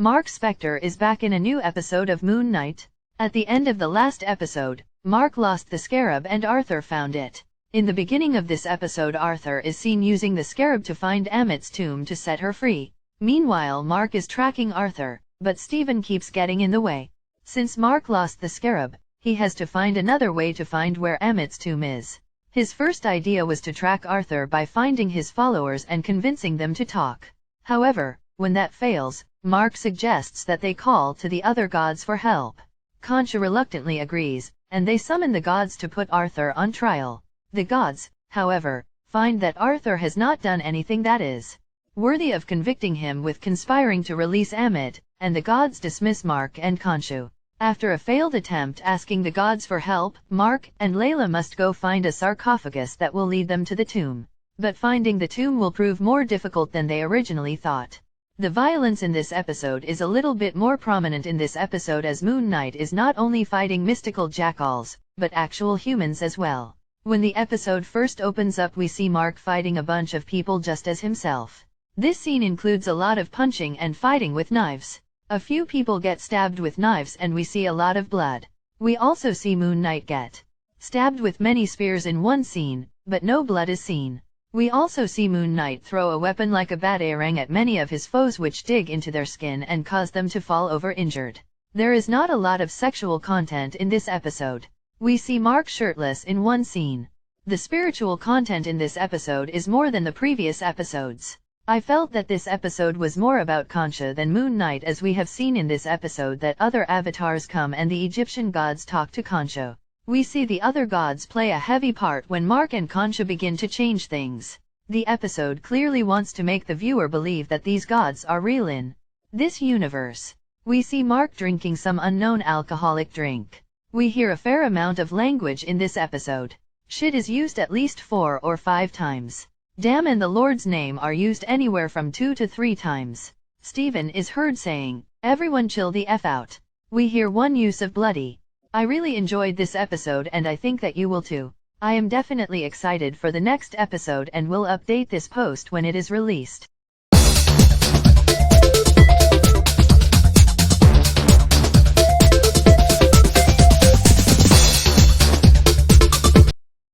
Mark Spector is back in a new episode of Moon Knight. At the end of the last episode, Mark lost the scarab and Arthur found it. In the beginning of this episode, Arthur is seen using the scarab to find Ammit's tomb to set her free. Meanwhile, Mark is tracking Arthur, but Steven keeps getting in the way. Since Mark lost the scarab, he has to find another way to find where Ammit's tomb is. His first idea was to track Arthur by finding his followers and convincing them to talk. However, when that fails, Mark suggests that they call to the other gods for help. Khonshu reluctantly agrees, and they summon the gods to put Arthur on trial. The gods, however, find that Arthur has not done anything that is worthy of convicting him with conspiring to release Ammit, and the gods dismiss Mark and Khonshu. After a failed attempt asking the gods for help, Mark and Layla must go find a sarcophagus that will lead them to the tomb. But finding the tomb will prove more difficult than they originally thought. The violence in this episode is a little bit more prominent in this episode, as Moon Knight is not only fighting mystical jackals, but actual humans as well. When the episode first opens up, we see Mark fighting a bunch of people just as himself. This scene includes a lot of punching and fighting with knives. A few people get stabbed with knives and we see a lot of blood. We also see Moon Knight get stabbed with many spears in one scene, but no blood is seen. We also see Moon Knight throw a weapon like a batarang at many of his foes, which dig into their skin and cause them to fall over injured. There is not a lot of sexual content in this episode. We see Mark shirtless in one scene. The spiritual content in this episode is more than the previous episodes. I felt that this episode was more about Khonshu than Moon Knight, as we have seen in this episode that other avatars come and the Egyptian gods talk to Khonshu. We see the other gods play a heavy part when Mark and Khonshu begin to change things. The episode clearly wants to make the viewer believe that these gods are real in this universe. We see Mark drinking some unknown alcoholic drink. We hear a fair amount of language in this episode. Shit is used at least 4 or 5 times. Damn and the Lord's name are used anywhere from 2 to 3 times. Steven is heard saying, "Everyone chill the F out." We hear one use of bloody. I really enjoyed this episode and I think that you will too. I am definitely excited for the next episode and will update this post when it is released.